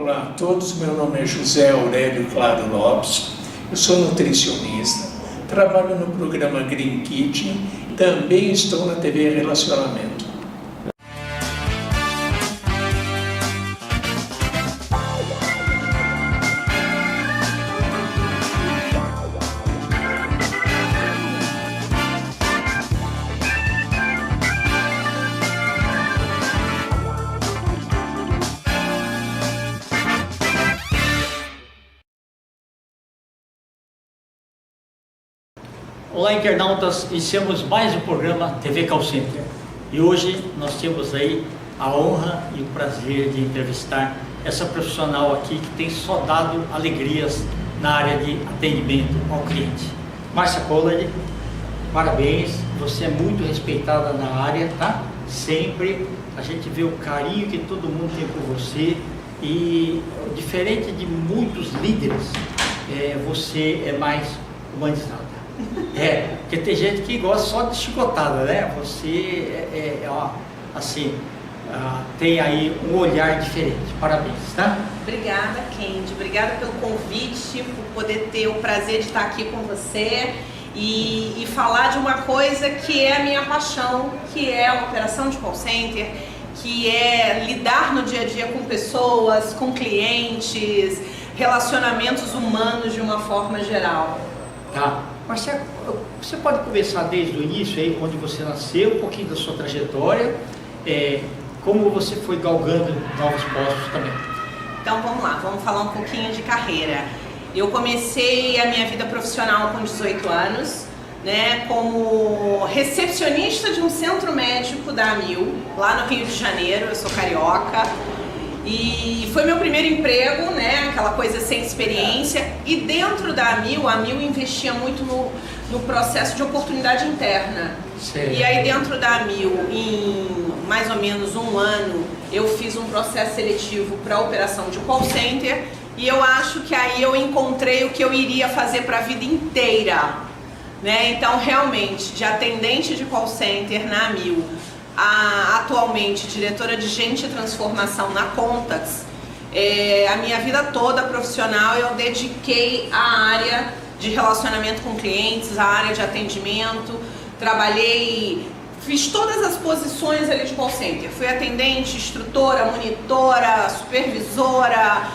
Olá a todos, meu nome é José Aurélio Claro Lopes, eu sou nutricionista, trabalho no programa Green Kitchen, também estou na TV Relacionamento. Olá, internautas, iniciamos mais um programa TV Call Center e hoje nós temos aí a honra e o prazer de entrevistar essa profissional aqui que tem só dado alegrias na área de atendimento ao cliente. Márcia Pollard, parabéns, você é muito respeitada na área, tá? Sempre a gente vê o carinho que todo mundo tem por você e diferente de muitos líderes, você é mais humanizada. Porque tem gente que gosta só de chicotada, né? Você tem aí um olhar diferente. Parabéns, tá? Obrigada, Kendi. Obrigada pelo convite, por poder ter o prazer de estar aqui com você e falar de uma coisa que é a minha paixão, que é a operação de call center, que é lidar no dia a dia com pessoas, com clientes, relacionamentos humanos de uma forma geral. Tá. Marcelo, você pode começar desde o início, aí, onde você nasceu, um pouquinho da sua trajetória, como você foi galgando novos postos também. Então vamos lá, vamos falar um pouquinho de carreira. Eu comecei a minha vida profissional com 18 anos, né, como recepcionista de um centro médico da AMIL, lá no Rio de Janeiro, eu sou carioca. E foi meu primeiro emprego, né, aquela coisa sem experiência, e dentro da AMIL, a AMIL investia muito no processo de oportunidade interna. Sim. E aí dentro da AMIL, em mais ou menos um ano, eu fiz um processo seletivo para operação de call center, e eu acho que aí eu encontrei o que eu iria fazer para a vida inteira, né? Então realmente, de atendente de call center na AMIL, atualmente diretora de gente e transformação na Contax, a minha vida toda profissional eu dediquei à área de relacionamento com clientes, à área de atendimento, trabalhei, fiz todas as posições ali de call center, fui atendente, instrutora, monitora, supervisora,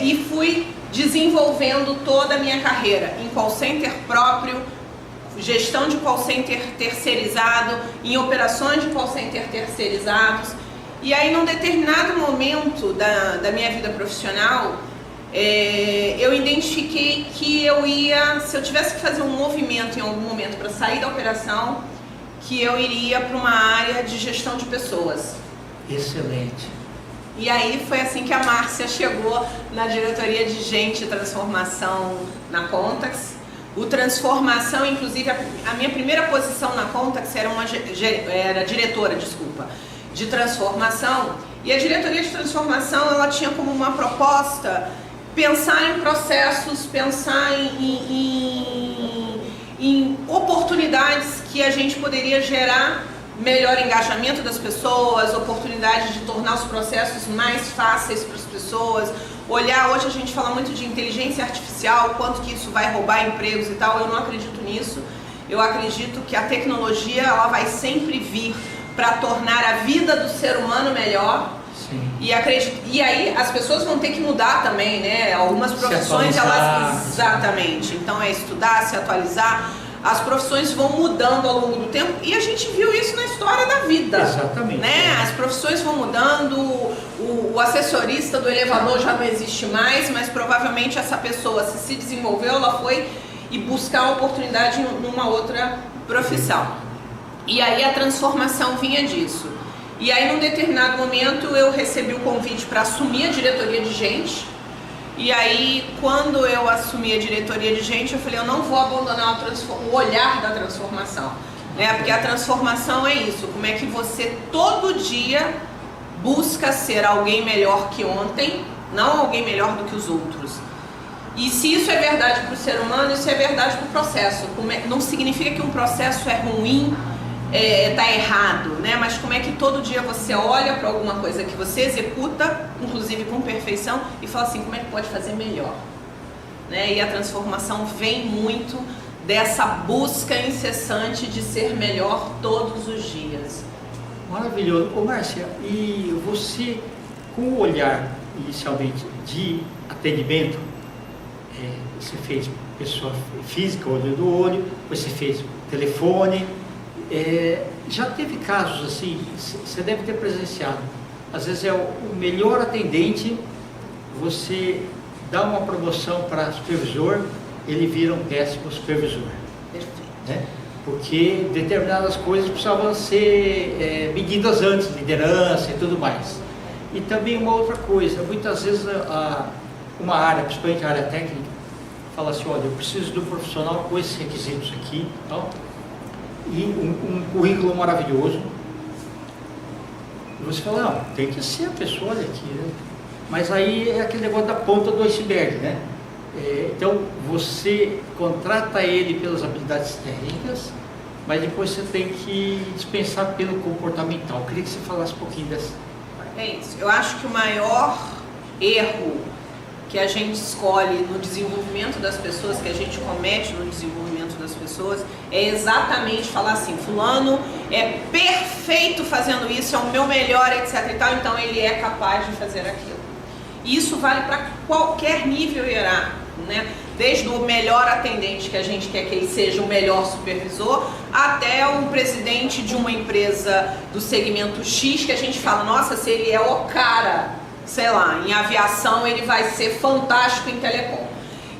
e fui desenvolvendo toda a minha carreira em call center próprio, gestão de call center terceirizado, em operações de call center terceirizados. E aí, num determinado momento da minha vida profissional, eu identifiquei que eu ia, se eu tivesse que fazer um movimento em algum momento para sair da operação, que eu iria para uma área de gestão de pessoas. Excelente. E aí foi assim que a Márcia chegou na diretoria de gente e transformação na Contax. O transformação, inclusive, a minha primeira posição na Contax era diretora, de transformação. E a diretoria de transformação, ela tinha como uma proposta pensar em processos, pensar em oportunidades que a gente poderia gerar melhor engajamento das pessoas, oportunidade de tornar os processos mais fáceis para as pessoas. Olhar, hoje a gente fala muito de inteligência artificial, quanto que isso vai roubar empregos e tal, eu não acredito nisso. Eu acredito que a tecnologia, ela vai sempre vir para tornar a vida do ser humano melhor. Sim. E aí as pessoas vão ter que mudar também, né? Algumas profissões, exatamente. Então é estudar, se atualizar. As profissões vão mudando ao longo do tempo e a gente viu isso na história da vida. Exatamente. Né? As profissões vão mudando, o assessorista do elevador já não existe mais, mas provavelmente essa pessoa, se desenvolveu, ela foi e buscar oportunidade numa outra profissão. E aí a transformação vinha disso. E aí num determinado momento eu recebi o convite para assumir a diretoria de gente. E aí, quando eu assumi a diretoria de gente, eu falei, eu não vou abandonar o olhar da transformação, né? Porque a transformação é isso, como é que você todo dia busca ser alguém melhor que ontem, não alguém melhor do que os outros. E se isso é verdade para o ser humano, isso é verdade para o processo. Não significa que um processo é ruim, tá errado, né? Mas como é que todo dia você olha para alguma coisa que você executa, inclusive com perfeição, e fala assim, como é que pode fazer melhor? Né? E a transformação vem muito dessa busca incessante de ser melhor todos os dias. Maravilhoso. Ô Márcia, e você, com o olhar inicialmente de atendimento, você fez pessoa física, olho do olho, você fez telefone, já teve casos assim, você deve ter presenciado, às vezes é o melhor atendente, você dá uma promoção para supervisor, ele vira um péssimo supervisor. Perfeito. Né? Porque determinadas coisas precisavam ser medidas antes, liderança e tudo mais. E também uma outra coisa, muitas vezes uma área, principalmente a área técnica, fala assim, olha, eu preciso de um profissional com esses requisitos aqui, tal, e um currículo maravilhoso. E você fala, não, tem que ser a pessoa, olha aqui, né? Mas aí é aquele negócio da ponta do iceberg, né? Então você contrata ele pelas habilidades técnicas, mas depois você tem que dispensar pelo comportamental. Eu queria que você falasse um pouquinho dessa. É isso. Eu acho que o maior erro que a gente escolhe no desenvolvimento das pessoas, que a gente comete no desenvolvimento das pessoas, é exatamente falar assim, fulano é perfeito fazendo isso, é o meu melhor, etc e tal, então ele é capaz de fazer aquilo. E isso vale para qualquer nível hierárquico, né? Desde o melhor atendente, que a gente quer que ele seja o melhor supervisor, até o presidente de uma empresa do segmento X, que a gente fala, nossa, se ele é o cara, sei lá, em aviação ele vai ser fantástico em telecom.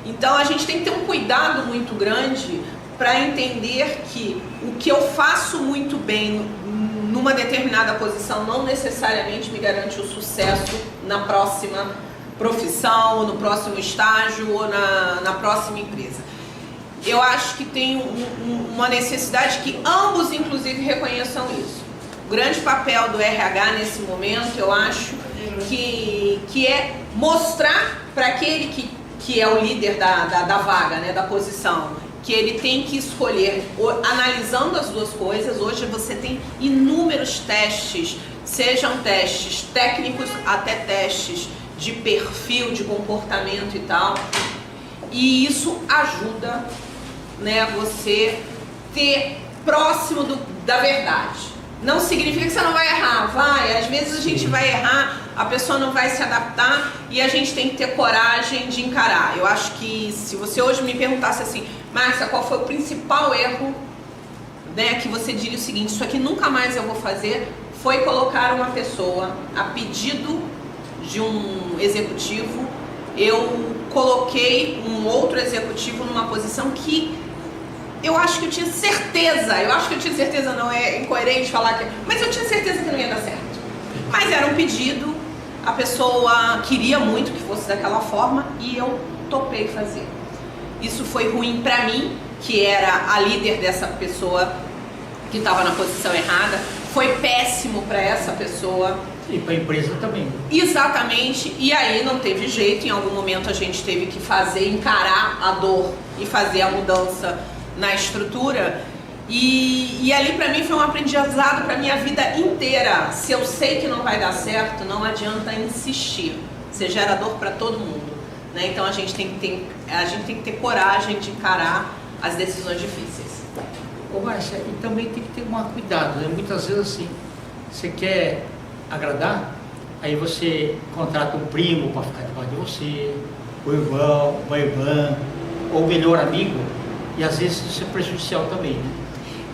Então a gente tem que ter um cuidado muito grande para entender que o que eu faço muito bem numa determinada posição não necessariamente me garante o sucesso na próxima profissão, ou no próximo estágio, ou na próxima empresa. Eu acho que tem uma necessidade que ambos, inclusive, reconheçam isso. O grande papel do RH nesse momento, eu acho, que é mostrar para aquele que é o líder da vaga, né, da posição, que ele tem que escolher, analisando as duas coisas. Hoje você tem inúmeros testes, sejam testes técnicos até testes de perfil, de comportamento e tal, e isso ajuda, né, você ter próximo da verdade. Não significa que você não vai errar, vai, às vezes a gente vai errar, a pessoa não vai se adaptar e a gente tem que ter coragem de encarar. Eu acho que se você hoje me perguntasse assim, Márcia, qual foi o principal erro, né, que você diria o seguinte, isso aqui nunca mais eu vou fazer, foi colocar uma pessoa a pedido de um executivo, eu coloquei um outro executivo numa posição que eu acho que eu tinha certeza, não é incoerente falar que, mas eu tinha certeza que não ia dar certo. Mas era um pedido, a pessoa queria muito que fosse daquela forma e eu topei fazer. Isso foi ruim pra mim, que era a líder dessa pessoa que estava na posição errada, foi péssimo para essa pessoa. E para a empresa também. Exatamente, e aí não teve jeito, em algum momento a gente teve que encarar a dor e fazer a mudança na estrutura. E ali para mim foi um aprendizado para minha vida inteira. Se eu sei que não vai dar certo, não adianta insistir. Você gera dor para todo mundo, né? Então a gente tem que ter coragem de encarar as decisões difíceis. Ô Márcia, e também tem que ter um cuidado, né? Muitas vezes assim, você quer agradar, aí você contrata um primo para ficar debaixo de você, o irmão, uma irmã, ou o melhor amigo, e às vezes isso é prejudicial também, né?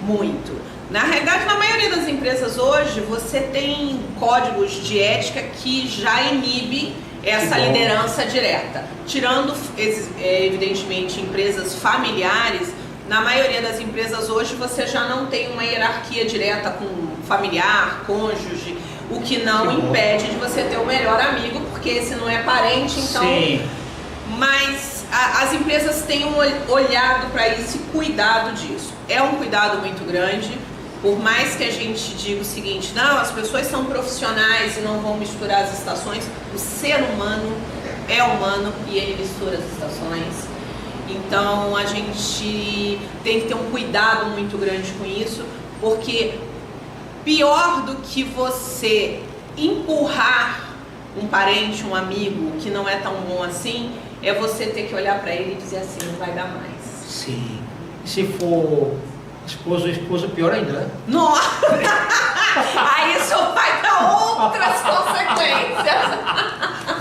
Muito. Na realidade, na maioria das empresas hoje, você tem códigos de ética que já inibe essa liderança direta. Tirando, evidentemente, empresas familiares, na maioria das empresas hoje você já não tem uma hierarquia direta com familiar, cônjuge, o que não impede de você ter o melhor amigo, porque esse não é parente, então... Sim. Mas as empresas têm olhado para isso e cuidado disso. É um cuidado muito grande, por mais que a gente diga o seguinte, não, as pessoas são profissionais e não vão misturar as estações, o ser humano é humano e ele mistura as estações. Então a gente tem que ter um cuidado muito grande com isso, porque pior do que você empurrar um parente, um amigo que não é tão bom assim, é você ter que olhar para ele e dizer assim, não vai dar mais. Sim. E se for esposo ou esposa, pior ainda, né? Nossa! Aí isso vai dar outras consequências.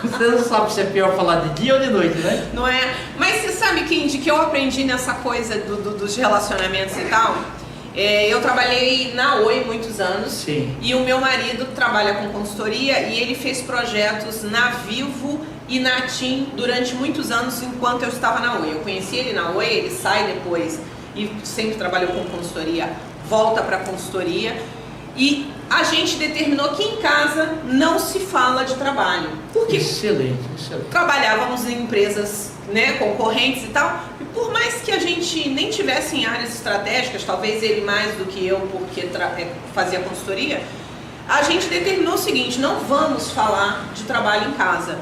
Você não sabe se é pior falar de dia ou de noite, né? Não é? Mas você sabe, Kendi, que eu aprendi nessa coisa dos relacionamentos e tal? Eu trabalhei na Oi muitos anos. Sim. E o meu marido trabalha com consultoria e ele fez projetos na Vivo e na TIM durante muitos anos enquanto eu estava na Oi. Eu conheci ele na Oi, ele sai depois e sempre trabalhou com consultoria, volta para consultoria. E a gente determinou que em casa não se fala de trabalho. Porque excelente, excelente. Trabalhávamos em empresas, né, concorrentes e tal, e por mais que a gente nem tivesse em áreas estratégicas, talvez ele mais do que eu, porque fazia consultoria, a gente determinou o seguinte, não vamos falar de trabalho em casa.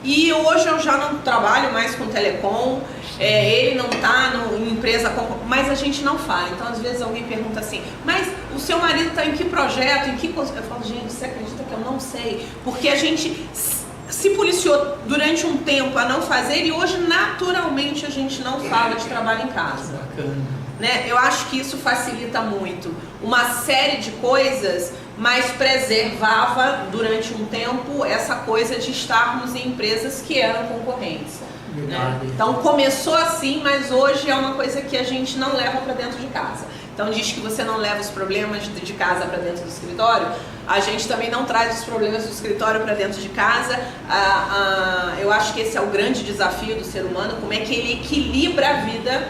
E hoje eu já não trabalho mais com telecom, ele não está em empresa, mas a gente não fala. Então às vezes alguém pergunta assim, mas o seu marido está em que projeto, em que... Eu falo, gente, você acredita que eu não sei? Porque a gente se policiou durante um tempo a não fazer e hoje naturalmente a gente não fala de trabalho em casa. Bacana. Né? Eu acho que isso facilita muito uma série de coisas, mas preservava durante um tempo essa coisa de estarmos em empresas que eram concorrentes. Né? Então começou assim, mas hoje é uma coisa que a gente não leva para dentro de casa. Então diz que você não leva os problemas de casa para dentro do escritório, a gente também não traz os problemas do escritório para dentro de casa. Eu acho que esse é o grande desafio do ser humano, como é que ele equilibra a vida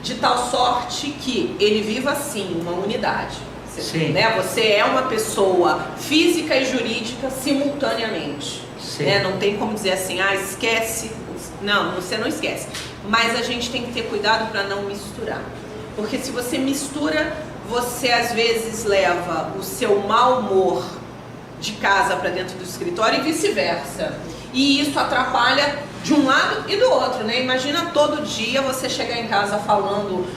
de tal sorte que ele viva assim, uma unidade. Sim. Né? Você é uma pessoa física e jurídica simultaneamente. Né? Não tem como dizer assim, esquece. Não, você não esquece. Mas a gente tem que ter cuidado para não misturar. Porque se você mistura, você às vezes leva o seu mau humor de casa para dentro do escritório e vice-versa. E isso atrapalha de um lado e do outro, né? Imagina todo dia você chegar em casa falando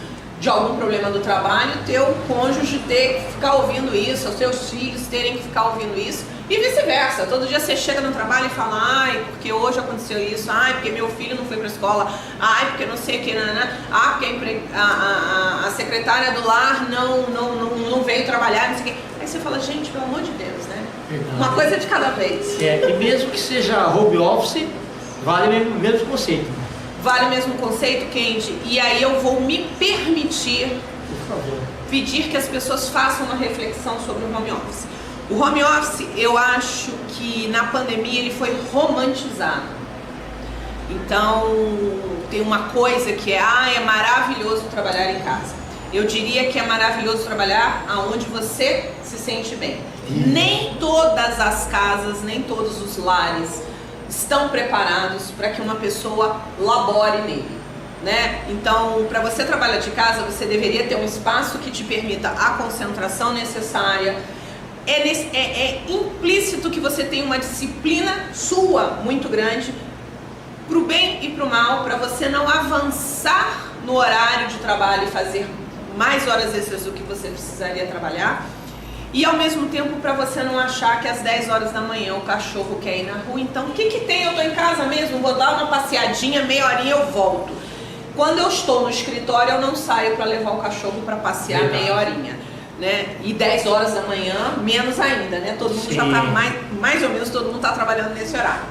de algum problema do trabalho, teu cônjuge ter que ficar ouvindo isso, os seus filhos terem que ficar ouvindo isso, e vice-versa. Todo dia você chega no trabalho e fala, ai, porque hoje aconteceu isso, ai, porque meu filho não foi para a escola, ai, porque não sei o que, porque a secretária do lar não veio trabalhar, não sei o que. Aí você fala, gente, pelo amor de Deus, né? Verdade. Uma coisa de cada vez. E mesmo que seja home office, vale o mesmo conceito. Vale o mesmo conceito, Kendi? E aí eu vou me permitir, por favor, pedir que as pessoas façam uma reflexão sobre o home office. O home office, eu acho que na pandemia ele foi romantizado. Então, tem uma coisa que é maravilhoso trabalhar em casa. Eu diria que é maravilhoso trabalhar aonde você se sente bem. Nem todas as casas, nem todos os lares estão preparados para que uma pessoa labore nele, né? Então, para você trabalhar de casa, você deveria ter um espaço que te permita a concentração necessária. É implícito que você tenha uma disciplina sua muito grande, para o bem e para o mal, para você não avançar no horário de trabalho e fazer mais horas extras do que você precisaria trabalhar. E ao mesmo tempo para você não achar que às 10 horas da manhã o cachorro quer ir na rua, então o que tem? Eu estou em casa mesmo, vou dar uma passeadinha, meia horinha eu volto. Quando eu estou no escritório eu não saio para levar o cachorro para passear meia horinha, né? E 10 horas da manhã, menos ainda, né? Todo mundo já está mais ou menos, todo mundo está trabalhando nesse horário.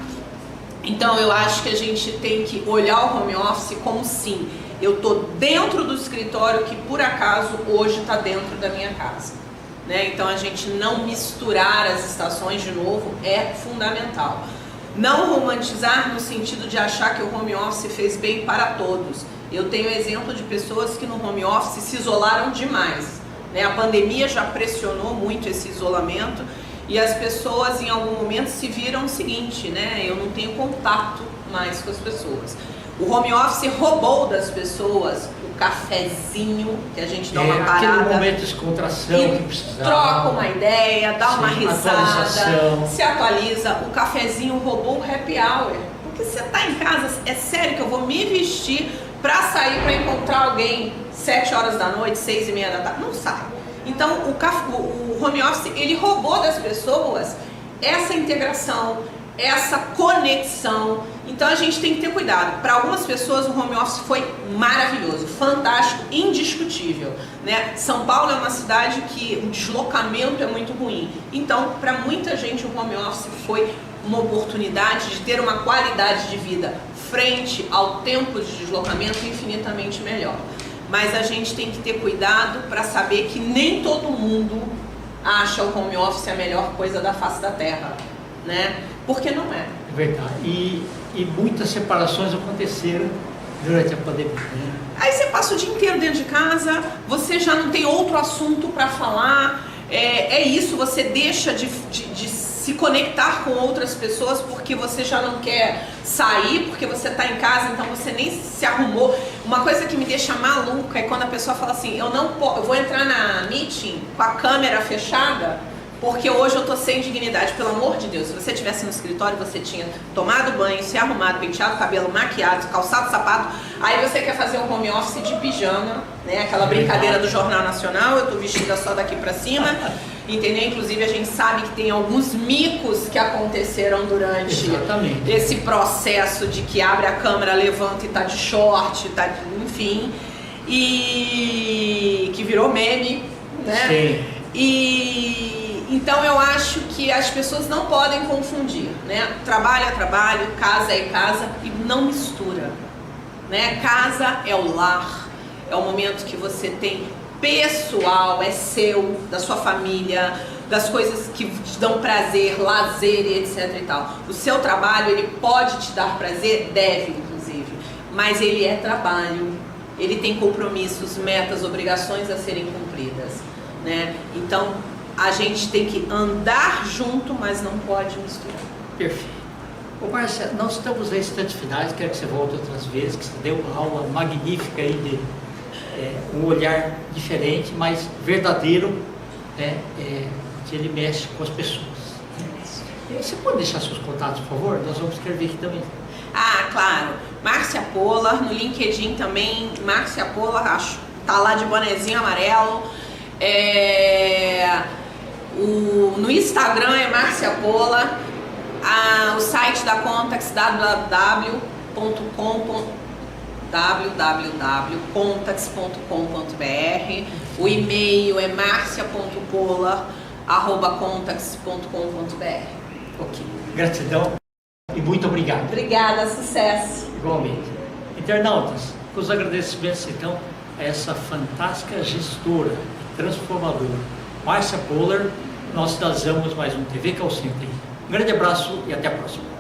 Então eu acho que a gente tem que olhar o home office como sim, eu estou dentro do escritório que por acaso hoje está dentro da minha casa. Né? Então a gente não misturar as estações de novo é fundamental. Não romantizar no sentido de achar que o home office fez bem para todos. Eu tenho exemplo de pessoas que no home office se isolaram demais. Né? A pandemia já pressionou muito esse isolamento e as pessoas em algum momento se viram o seguinte, né? Eu não tenho contato mais com as pessoas. O home office roubou das pessoas o cafezinho, que a gente dá uma parada. Aquele momento de descontração que precisava. Troca uma ideia, dá uma risada, se atualiza. O cafezinho roubou o happy hour. Porque você está em casa, é sério que eu vou me vestir para sair para encontrar alguém 7 horas da noite, 6:30 da tarde? Não sai. Então o home office, ele roubou das pessoas essa integração, essa conexão. Então a gente tem que ter cuidado. Para algumas pessoas o home office foi maravilhoso, fantástico, indiscutível, né? São Paulo é uma cidade que o deslocamento é muito ruim. Então, para muita gente o home office foi uma oportunidade de ter uma qualidade de vida frente ao tempo de deslocamento infinitamente melhor. Mas a gente tem que ter cuidado para saber que nem todo mundo acha o home office a melhor coisa da face da terra, né? Porque não é. É verdade. E muitas separações aconteceram durante a pandemia, né? Aí você passa o dia inteiro dentro de casa, você já não tem outro assunto para falar, é isso, você deixa de se conectar com outras pessoas porque você já não quer sair, porque você está em casa, então você nem se arrumou. Uma coisa que me deixa maluca é quando a pessoa fala assim, eu vou entrar na meeting com a câmera fechada, porque hoje eu tô sem dignidade. Pelo amor de Deus, se você estivesse no escritório, você tinha tomado banho, se arrumado, penteado o cabelo, maquiado, calçado sapato, aí você quer fazer um home office de pijama, né? Aquela brincadeira do Jornal Nacional, eu tô vestida só daqui pra cima, entendeu? Inclusive a gente sabe que tem alguns micos que aconteceram durante esse processo de que abre a câmera, levanta e tá de short, tá, enfim, e que virou meme, né? Sim. Então eu acho que as pessoas não podem confundir, né? Trabalho é trabalho, casa é casa e não mistura, né? Casa é o lar, é o momento que você tem pessoal, é seu, da sua família, das coisas que te dão prazer, lazer e etc e tal. O seu trabalho, ele pode te dar prazer, deve inclusive, mas ele é trabalho, ele tem compromissos, metas, obrigações a serem cumpridas, né? Então a gente tem que andar junto, mas não pode misturar. Perfeito. Ô Márcia, nós estamos em instantes finais, quero que você volte outras vezes, que você deu uma aula magnífica aí de um olhar diferente, mas verdadeiro, né, que ele mexe com as pessoas. Você pode deixar seus contatos, por favor? Nós vamos escrever aqui também. Ah, claro. Márcia Polar, no LinkedIn também, Márcia Polar, acho, tá lá de bonezinho amarelo. No Instagram é Márcia Polar, o site da Contax www.contax.com.br, o e-mail é marcia.polar@contax.com.br. Ok, gratidão e muito obrigado. Obrigada, sucesso. Igualmente. Internautas, com os agradecimentos então a essa fantástica gestora, transformadora, Márcia Polar, nós finalizamos mais um TV Call Center. Um grande abraço e até a próxima.